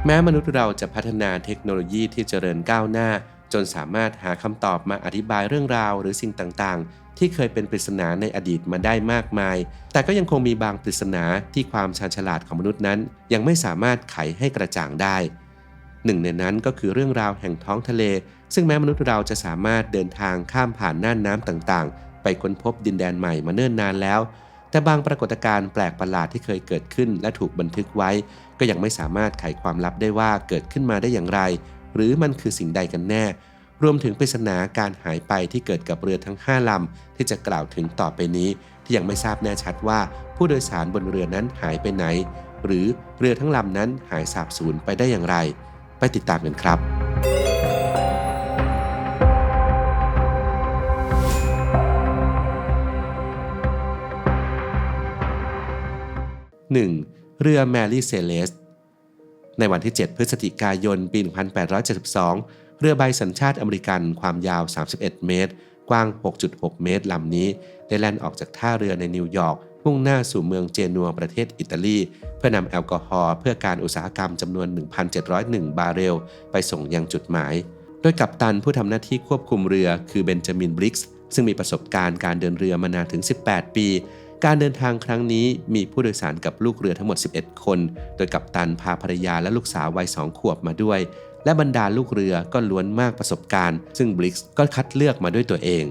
แม้มนุษย์เราจะพัฒนาเทคโนโลยีที่เจริญก้าวหน้าจนสามารถหาคำตอบมาอธิบายเรื่องราวหรือสิ่งต่างๆที่เคยเป็นปริศนาในอดีตมาได้มากมายแต่ก็ยังคงมีบางปริศนาที่ความชาญฉลาดของมนุษย์นั้นยังไม่สามารถไขให้กระจ่างได้หนึ่งในนั้นก็คือเรื่องราวแห่งท้องทะเลซึ่งแม้มนุษย์เราจะสามารถเดินทางข้ามผ่านน่านน้ำต่างๆไปค้นพบดินแดนใหม่มาเนิ่นนานแล้วแต่บางปรากฏการณ์แปลกประหลาดที่เคยเกิดขึ้นและถูกบันทึกไว้ก็ยังไม่สามารถไขความลับได้ว่าเกิดขึ้นมาได้อย่างไรหรือมันคือสิ่งใดกันแน่รวมถึงปริศนาการหายไปที่เกิดกับเรือทั้ง5ลำที่จะกล่าวถึงต่อไปนี้ที่ยังไม่ทราบแน่ชัดว่าผู้โดยสารบนเรือนั้นหายไปไหนหรือเรือทั้งลำนั้นหายสาบสูญไปได้อย่างไรไปติดตามกันครับ 1. เรือแมรี่เซเลสในวันที่ 7 พฤศจิกายน ปี 1872 เรือใบสัญชาติอเมริกันความยาว 31 เมตร กว้าง 6.6 เมตรลำนี้ได้แล่นออกจากท่าเรือในนิวยอร์กมุ่งหน้าสู่เมืองเจนัวประเทศอิตาลีเพื่อนำแอลกอฮอล์เพื่อการอุตสาหกรรมจำนวน 1,701 บาร์เรลไปส่งยังจุดหมายโดยกัปตันผู้ทำหน้าที่ควบคุมเรือคือเบนจามิน บริกส์ซึ่งมีประสบการณ์การเดินเรือมานานถึง 18 ปีการเดินทางครั้งนี้มีผู้โดยสารกับลูกเรือทั้งหมด 11 คนโดยกัปตันพาภรรยาและลูกสาววัย 2 ขวบมาด้วยและบรรดาลูกเรือก็ล้วนมากประสบการณ์ซึ่งบริกส์ก็คัดเลือกมาด้วยตัวเอง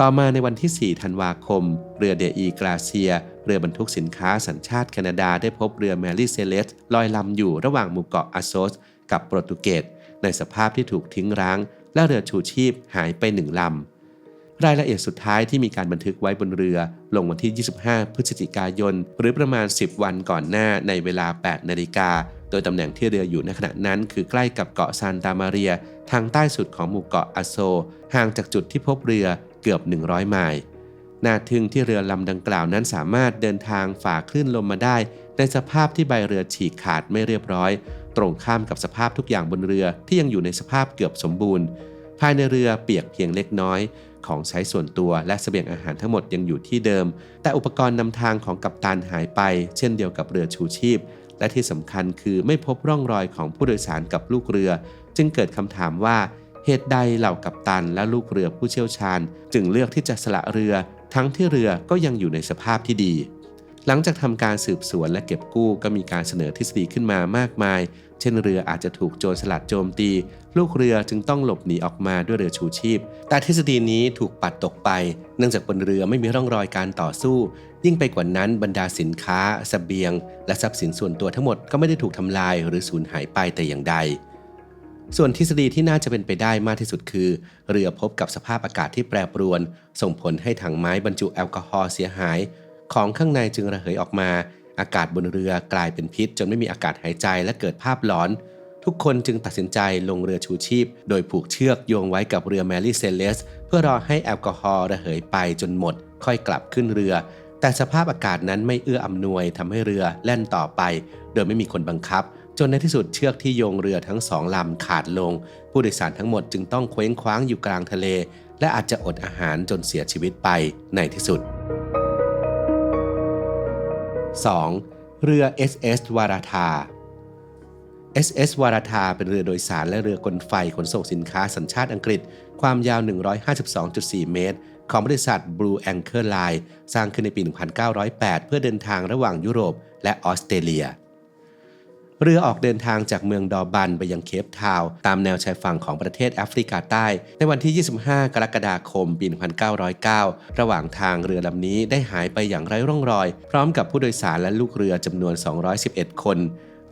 ต่อมาในวันที่ 4 ธันวาคมเรือเดอีกราเซียเรือบรรทุกสินค้าสัญชาติแคนาดาได้พบเรือแมรี่เซเลสลอยลำอยู่ระหว่างหมู่เกาะอาโซสกับโปรตุเกสในสภาพที่ถูกทิ้งร้างและเรือชูชีพหายไป1 ลำรายละเอียดสุดท้ายที่มีการบันทึกไว้บนเรือลงวันที่ 25 พฤศจิกายนหรือประมาณ 10 วันก่อนหน้าในเวลา 8 นาฬิกาโดยตำแหน่งที่เรืออยู่ในขณะนั้นคือใกล้กับเกาะซานตามาเรียทางใต้สุดของหมู่เกาะอาโซห่างจากจุดที่พบเรือเกือบ 100 ไมล์น่าทึ่งที่เรือลำดังกล่าวนั้นสามารถเดินทางฝ่าคลื่นลมมาได้ในสภาพที่ใบเรือฉีกขาดไม่เรียบร้อยตรงข้ามกับสภาพทุกอย่างบนเรือที่ยังอยู่ในสภาพเกือบสมบูรณ์ภายในเรือเปียกเพียงเล็กน้อยของใช้ส่วนตัวและเสบียงอาหารทั้งหมดยังอยู่ที่เดิมแต่อุปกรณ์นำทางของกัปตันหายไปเช่นเดียวกับเรือชูชีพและที่สำคัญคือไม่พบร่องรอยของผู้โดยสารกับลูกเรือจึงเกิดคำถามว่าเหตุใดเหล่ากัปตันและลูกเรือผู้เชี่ยวชาญจึงเลือกที่จะสละเรือทั้งที่เรือก็ยังอยู่ในสภาพที่ดีหลังจากทำการสืบสวนและเก็บกู้ก็มีการเสนอทฤษฎีขึ้นมามากมายเช่นเรืออาจจะถูกโจรสลัดโจมตีลูกเรือจึงต้องหลบหนีออกมาด้วยเรือชูชีพแต่ทฤษฎีนี้ถูกปัดตกไปเนื่องจากบนเรือไม่มีร่องรอยการต่อสู้ยิ่งไปกว่านั้นบรรดาสินค้าเสบียงและทรัพย์สินส่วนตัวทั้งหมดก็ไม่ได้ถูกทำลายหรือสูญหายไปแต่อย่างใดส่วนทฤษฎีที่น่าจะเป็นไปได้มากที่สุดคือเรือพบกับสภาพอากาศที่แปรปรวนส่งผลให้ถังไม้บรรจุแอลกอฮอล์เสียหายของข้างในจึงระเหยออกมาอากาศบนเรือกลายเป็นพิษจนไม่มีอากาศหายใจและเกิดภาพหลอนทุกคนจึงตัดสินใจลงเรือชูชีพโดยผูกเชือกโยงไว้กับเรือแมรี่เซเลสเพื่อรอให้แอลกอฮอล์ระเหยไปจนหมดค่อยกลับขึ้นเรือแต่สภาพอากาศนั้นไม่เอื้ออำนวยทำให้เรือแล่นต่อไปโดยไม่มีคนบังคับจนในที่สุดเชือกที่โยงเรือทั้ง2 ลำขาดลงผู้โดยสารทั้งหมดจึงต้องเคว้งคว้างอยู่กลางทะเลและอาจจะอดอาหารจนเสียชีวิตไปในที่สุด 2. เรือ SS วาราธา SS วาราธาเป็นเรือโดยสารและเรือกลไฟขนส่งสินค้าสัญชาติอังกฤษความยาว 152.4 เมตรของบริษัท Blue Anchor Line สร้างขึ้นในปี 1908 เพื่อเดินทางระหว่างยุโรปและออสเตรเลียเรือออกเดินทางจากเมืองดอร์บันไปยังเคปทาวน์ตามแนวชายฝั่งของประเทศแอฟริกาใต้ในวันที่ 25 กรกฎาคม ปี 1909 ระหว่างทางเรือลำนี้ได้หายไปอย่างไร้ร่องรอยพร้อมกับผู้โดยสารและลูกเรือจำนวน 211 คน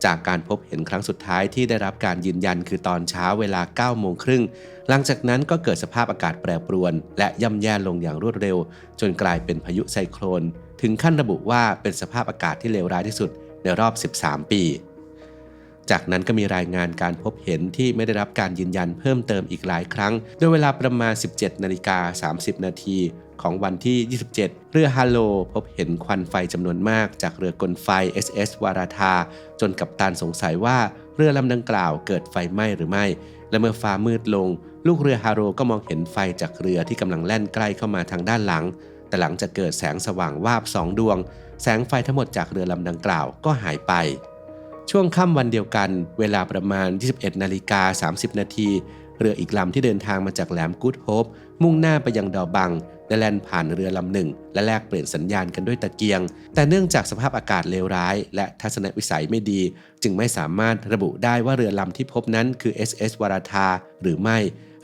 จากการพบเห็นครั้งสุดท้ายที่ได้รับการยืนยันคือตอนเช้าเวลา 9 โมงครึ่งหลังจากนั้นก็เกิดสภาพอากาศแปรปรวนและย่ำแย่ลงอย่างรวดเร็วจนกลายเป็นพายุไซโคลนถึงขั้นระบุว่าเป็นสภาพอากาศที่เลวร้ายที่สุดในรอบ 13 ปีจากนั้นก็มีรายงานการพบเห็นที่ไม่ได้รับการยืนยันเพิ่มเติมอีกหลายครั้งโดยเวลาประมาณ 17:30 นาทีของวันที่ 27 เรือฮาโลพบเห็นควันไฟจำนวนมากจากเรือกลไฟ SS วาราธาจนกัปตันสงสัยว่าเรือลำดังกล่าวเกิดไฟไหม้หรือไม่และเมื่อฟ้ามืดลงลูกเรือฮาโลก็มองเห็นไฟจากเรือที่กำลังแล่นใกล้เข้ามาทางด้านหลังแต่หลังจากเกิดแสงสว่างวาบ2 ดวงแสงไฟทั้งหมดจากเรือลำดังกล่าวก็หายไป ช่วงค่ำวันเดียวกันเวลาประมาณ 21:30 นาทีเรืออีกลำที่เดินทางมาจากแหลมกู๊ดโฮปมุ่งหน้าไปยังดอบังได้แล่นผ่านเรือลำหนึ่งและแลกเปลี่ยนสัญญาณกันด้วยตะเกียงแต่เนื่องจากสภาพอากาศเลวร้ายและทัศนวิสัยไม่ดีจึงไม่สามารถระบุได้ว่าเรือลำที่พบนั้นคือ SS วาราธาหรือไม่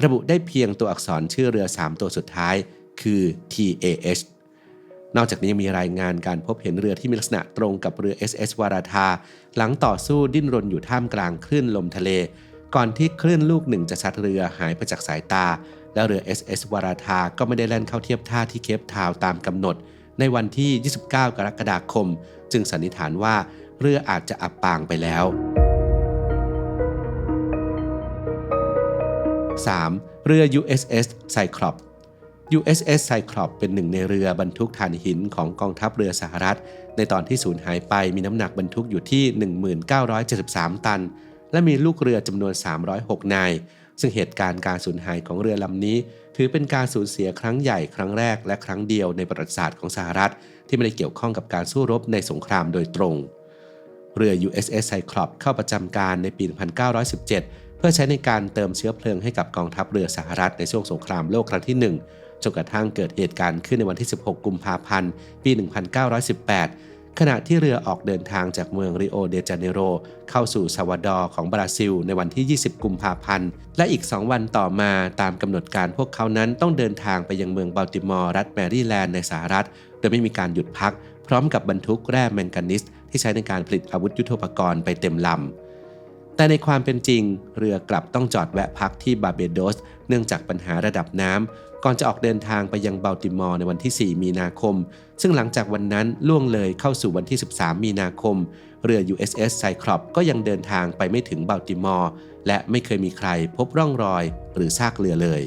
ระบุได้เพียงตัวอักษรชื่อเรือ3ตัวสุดท้ายคือ TAH นอกจากนี้ยังมีรายงานการพบเห็นเรือที่มีลักษณะตรงกับเรือ SS วาราธาหลังต่อสู้ดิ้นรนอยู่ท่ามกลางคลื่นลมทะเลก่อนที่คลื่นลูกหนึ่งจะซัดเรือหายไปจากสายตาและเรือ SS วาราธาก็ไม่ได้แล่นเข้าเทียบท่าที่เคปทาวน์ตามกำหนดในวันที่ 29 กรกฎาคมจึงสันนิษฐานว่าเรืออาจจะอับปางไปแล้ว 3. เรือ USS Cyclops USS Cyclops เป็นหนึ่งในเรือบรรทุกถ่านหินของกองทัพเรือสหรัฐในตอนที่สูญหายไปมีน้ำหนักบรรทุกอยู่ที่ 1973 ตันและมีลูกเรือจำนวน 306 นายซึ่งเหตุการณ์การสูญหายของเรือลำนี้ถือเป็นการสูญเสียครั้งใหญ่ครั้งแรกและครั้งเดียวในประวัติศาสตร์ของสหรัฐที่ไม่ได้เกี่ยวข้องกับการสู้รบในสงครามโดยตรงเรือ USS Cyclops เข้าประจำการในปี 1917 เพื่อใช้ในการเติมเชื้อเพลิงให้กับกองทัพเรือสหรัฐในช่วงสงครามโลกครั้งที่ 1จนกระทั่งเกิดเหตุการณ์ขึ้นในวันที่ 16 กุมภาพันธ์ ปี 1918 ขณะที่เรือออกเดินทางจากเมืองริโอเดจาเนโรเข้าสู่ซาวาดอร์ของบราซิลในวันที่ 20 กุมภาพันธ์และอีก 2 วันต่อมาตามกำหนดการพวกเขานั้นต้องเดินทางไปยังเมืองบัลติมอร์รัฐแมริแลนด์ในสหรัฐโดยไม่มีการหยุดพักพร้อมกับบรรทุกแร่แมงกานีสที่ใช้ในการผลิตอาวุธยุทโธปกรณ์ไปเต็มลำแต่ในความเป็นจริงเรือกลับต้องจอดแวะพักที่บาร์เบโดสเนื่องจากปัญหาระดับน้ำก่อนจะออกเดินทางไปยังบัลติมอร์ในวันที่ 4 มีนาคมซึ่งหลังจากวันนั้นล่วงเลยเข้าสู่วันที่ 13 มีนาคมเรือ USS Cyclops ก็ยังเดินทางไปไม่ถึงบัลติมอร์และไม่เคยมีใครพบร่องรอยหรือซากเรือเลย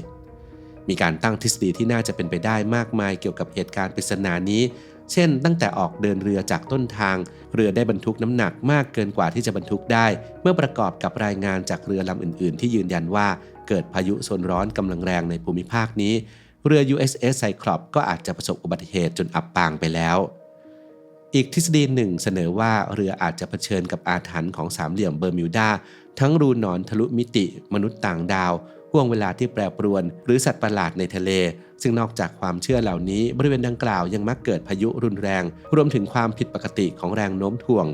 มีการตั้งทฤษฎีที่น่าจะเป็นไปได้มากมายเกี่ยวกับเหตุการณ์ปริศนานี้เช่นตั้งแต่ออกเดินเรือจากต้นทางเรือได้บรรทุกน้ำหนักมากเกินกว่าที่จะบรรทุกได้เมื่อประกอบกับรายงานจากเรือลำอื่นๆที่ยืนยันว่าเกิดพายุโซนร้อนกำลังแรงในภูมิภาคนี้เรือ USS Cyclops ก็อาจจะประสบอุบัติเหตุจนอับปางไปแล้วอีกทฤษฎีหนึ่งเสนอว่าเรืออาจจะเผชิญกับอาถรรพ์ของสามเหลี่ยมเบอร์มิวดาทั้งรูหนอนทะลุมิติมนุษย์ต่างดาวห่วงเวลาที่แปรปรวนหรือสัตว์ประหลาดในทะเลซึ่งนอกจากความเชื่อเหล่านี้บริเวณดังกล่าวยังมักเกิดพายุรุนแรงรวมถึงความผิดปกติของแรงโน้มถ่วง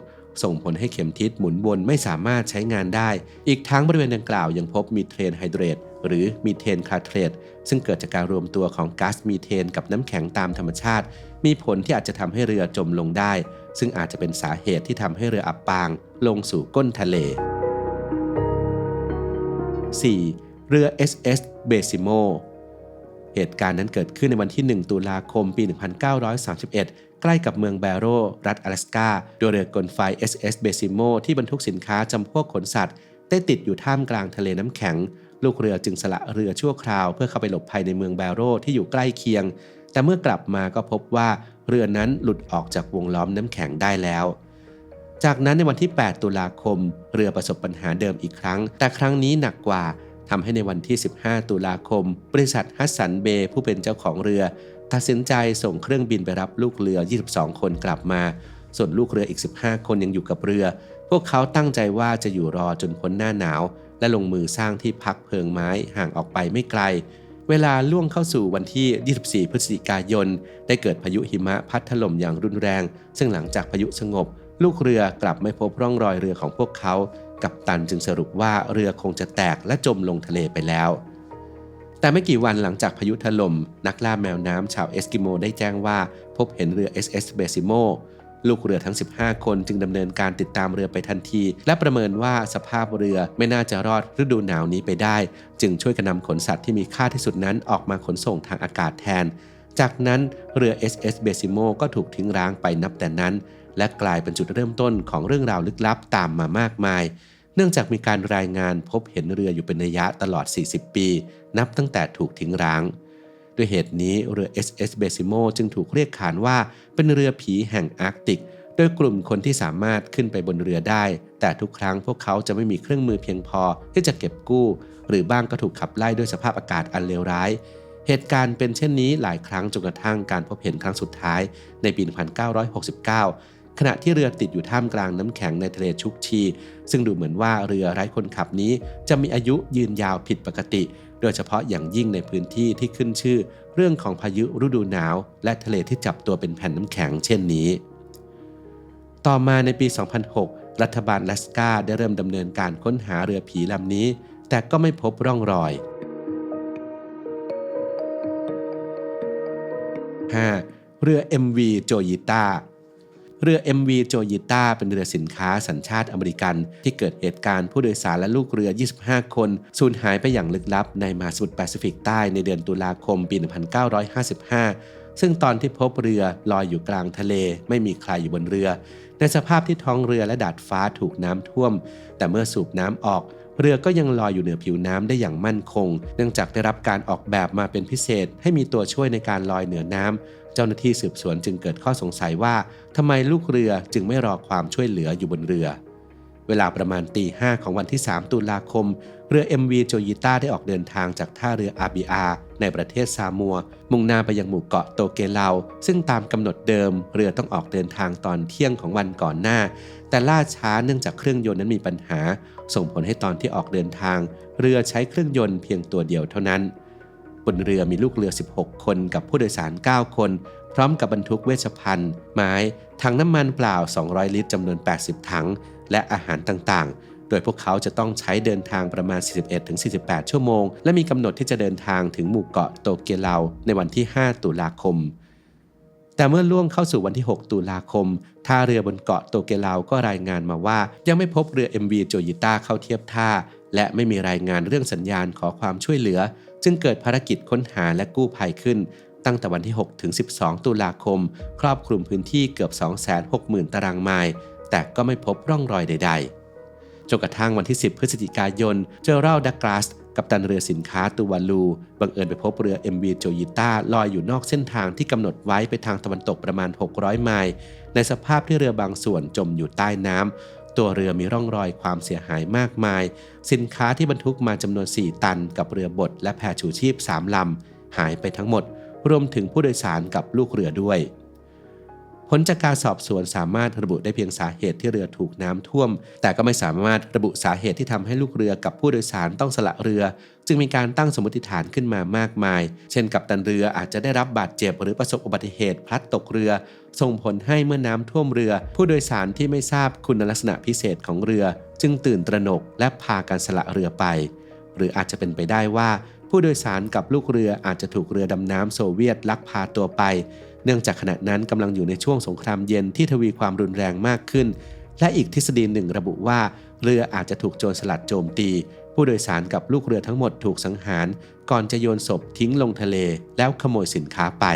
ส่งผลให้เข็มทิศหมุนวนไม่สามารถใช้งานได้อีกทั้งบริเวณดังกล่าวยังพบมีเทนไฮเดรตหรือมีเทนคาเทรตซึ่งเกิดจากการรวมตัวของก๊าซมีเทนกับน้ำแข็งตามธรรมชาติมีผลที่อาจจะทำให้เรือจมลงได้ซึ่งอาจจะเป็นสาเหตุที่ทำให้เรืออับปางลงสู่ก้นทะเล 4. เรือ SS Besimo เหตุการณ์นั้นเกิดขึ้นในวันที่ 1 ตุลาคม ปี 1931 ใกล้กับเมืองแบโรรัฐ阿拉斯กาโดยเรือกลไฟ SS Besimo ที่บรรทุกสินค้าจำพวกขนสัตว์ได้ติดอยู่ท่ามกลางทะเลน้ำแข็งลูกเรือจึงสละเรือชั่วคราวเพื่อเข้าไปหลบภัยในเมืองแบโรที่อยู่ใกล้เคียงแต่เมื่อกลับมาก็พบว่าเรือนั้นหลุดออกจากวงล้อมน้ำแข็งได้แล้วจากนั้นในวันที่ 8 ตุลาคมเรือประสบปัญหาเดิมอีกครั้งแต่ครั้งนี้หนักกว่าทำให้ในวันที่ 15 ตุลาคมบริษัทฮัสสันเบย์ผู้เป็นเจ้าของเรือตัดสินใจส่งเครื่องบินไปรับลูกเรือ 22 คนกลับมาส่วนลูกเรืออีก 15 คนยังอยู่กับเรือพวกเขาตั้งใจว่าจะอยู่รอจนพ้นหน้าหนาวและลงมือสร้างที่พักเพิงไม้ห่างออกไปไม่ไกลเวลาล่วงเข้าสู่วันที่ 24 พฤศจิกายนได้เกิดพายุหิมะพัดถล่มอย่างรุนแรงซึ่งหลังจากพายุสงบลูกเรือกลับไม่พบร่องรอยเรือของพวกเขากัปตันจึงสรุปว่าเรือคงจะแตกและจมลงทะเลไปแล้วแต่ไม่กี่วันหลังจากพายุถล่มนักล่าแมวน้ำชาวเอสกิโมได้แจ้งว่าพบเห็นเรือ SS Besimo ลูกเรือทั้ง 15 คนจึงดำเนินการติดตามเรือไปทันทีและประเมินว่าสภาพเรือไม่น่าจะรอดฤดูหนาวนี้ไปได้จึงช่วยกันนำขนสัตว์ที่มีค่าที่สุดนั้นออกมาขนส่งทางอากาศแทนจากนั้นเรือ SS Besimo ก็ถูกทิ้งร้างไปนับแต่นั้นและกลายเป็นจุดเริ่มต้นของเรื่องราวลึกลับตามมามากมายเนื่องจากมีการรายงานพบเห็นเรืออยู่เป็นระยะตลอด 40 ปีนับตั้งแต่ถูกทิ้งร้างด้วยเหตุนี้เรือ SS Besimo จึงถูกเรียกขานว่าเป็นเรือผีแห่งอาร์กติกโดยกลุ่มคนที่สามารถขึ้นไปบนเรือได้แต่ทุกครั้งพวกเขาจะไม่มีเครื่องมือเพียงพอที่จะเก็บกู้หรือบ้างก็ถูกขับไล่ด้วยสภาพอากาศอันเลวร้ายเหตุการณ์เป็นเช่นนี้หลายครั้งจนกระทั่งการพบเห็นครั้งสุดท้ายในปี 1969 ขณะที่เรือติดอยู่ท่ามกลางน้ำแข็งในทะเลชุกชีซึ่งดูเหมือนว่าเรือไร้คนขับนี้จะมีอายุยืนยาวผิดปกติโดยเฉพาะอย่างยิ่งในพื้นที่ที่ขึ้นชื่อเรื่องของพายุฤดูหนาวและทะเลที่จับตัวเป็นแผ่นน้ำแข็งเช่นนี้ต่อมาในปี 2006 รัฐบาลอลาสกาได้เริ่มดำเนินการค้นหาเรือผีลำนี้แต่ก็ไม่พบร่องรอย 5. เรือ MV โจยิต้าเรือ MV โจยิต้าเป็นเรือสินค้าสัญชาติอเมริกันที่เกิดเหตุการณ์ผู้โดยสารและลูกเรือ 25 คนสูญหายไปอย่างลึกลับในมหาสมุทรแปซิฟิกใต้ในเดือนตุลาคมปี 1955 ซึ่งตอนที่พบเรือลอยอยู่กลางทะเลไม่มีใครอยู่บนเรือในสภาพที่ท้องเรือและดาดฟ้าถูกน้ำท่วมแต่เมื่อสูบน้ำออกเรือก็ยังลอยอยู่เหนือผิวน้ำได้อย่างมั่นคงเนื่องจากได้รับการออกแบบมาเป็นพิเศษให้มีตัวช่วยในการลอยเหนือน้ำเจ้าหน้าที่สืบสวนจึงเกิดข้อสงสัยว่าทำไมลูกเรือจึงไม่รอความช่วยเหลืออยู่บนเรือเวลาประมาณตี 5ของวันที่ 3 ตุลาคมเรือ MV โจยิต้าได้ออกเดินทางจากท่าเรืออาบิอาในประเทศซามัวมุ่งหน้าไปยังหมู่เกาะโตเกเลาซึ่งตามกำหนดเดิมเรือต้องออกเดินทางตอนเที่ยงของวันก่อนหน้าแต่ล่าช้าเนื่องจากเครื่องยนต์นั้นมีปัญหาส่งผลให้ตอนที่ออกเดินทางเรือใช้เครื่องยนต์เพียงตัวเดียวเท่านั้นบนเรือมีลูกเรือ 16 คนกับผู้โดยสาร 9 คนพร้อมกับบรรทุกเวชภัณฑ์ไม้ถังน้ำมันเปล่า 200 ลิตรจำนวน 80 ถังและอาหารต่างๆโดยพวกเขาจะต้องใช้เดินทางประมาณ 41-48 ชั่วโมงและมีกำหนดที่จะเดินทางถึงหมู่เกาะโตเกเลาในวันที่ 5 ตุลาคมแต่เมื่อล่วงเข้าสู่วันที่ 6 ตุลาคมท่าเรือบนเกาะโตเกเลาก็รายงานมาว่ายังไม่พบเรือ MV โจยิต้าเข้าเทียบท่าและไม่มีรายงานเรื่องสัญญาณขอความช่วยเหลือจึงเกิดภารกิจค้นหาและกู้ภัยขึ้นตั้งแต่วันที่ 6 ถึง 12 ตุลาคมครอบคลุมพื้นที่เกือบ 260,000 ตารางไมล์แต่ก็ไม่พบร่องรอยใดๆจนกระทั่งวันที่ 10 พฤศจิกายนเจอรัลดักลาสกัปตันเรือสินค้าตูวาลูบังเอิญไปพบเรือ MV โจยิต้าลอยอยู่นอกเส้นทางที่กำหนดไว้ไปทางตะวันตกประมาณ 600 ไมล์ในสภาพที่เรือบางส่วนจมอยู่ใต้น้ำตัวเรือมีร่องรอยความเสียหายมากมายสินค้าที่บรรทุกมาจำนวน 4 ตันกับเรือบดและแพชูชีพ 3 ลำหายไปทั้งหมดรวมถึงผู้โดยสารกับลูกเรือด้วยผลจากการสอบสวนสามารถระบุได้เพียงสาเหตุที่เรือถูกน้ำท่วมแต่ก็ไม่สามารถระบุสาเหตุที่ทำให้ลูกเรือกับผู้โดยสารต้องสละเรือจึงมีการตั้งสมมติฐานขึ้นมามากมายเช่นกัปตันเรืออาจจะได้รับบาดเจ็บหรือประสบอุบัติเหตุพลัดตกเรือส่งผลให้เมื่อน้ำท่วมเรือผู้โดยสารที่ไม่ทราบคุณลักษณะพิเศษของเรือจึงตื่นตระหนกและพากันสละเรือไปหรืออาจจะเป็นไปได้ว่าผู้โดยสารกับลูกเรืออาจจะถูกเรือดำน้ำโซเวียตลักพาตัวไปเนื่องจากขณะนั้นกำลังอยู่ในช่วงสงครามเย็นที่ทวีความรุนแรงมากขึ้นและอีกทฤษฎีหนึ่งระบุว่าเรืออาจจะถูกโจรสลัดโจมตีผู้โดยสารกับลูกเรือทั้งหมดถูกสังหารก่อนจะโยนศพทิ้งลงทะเลแล้วขโมยสินค้าไป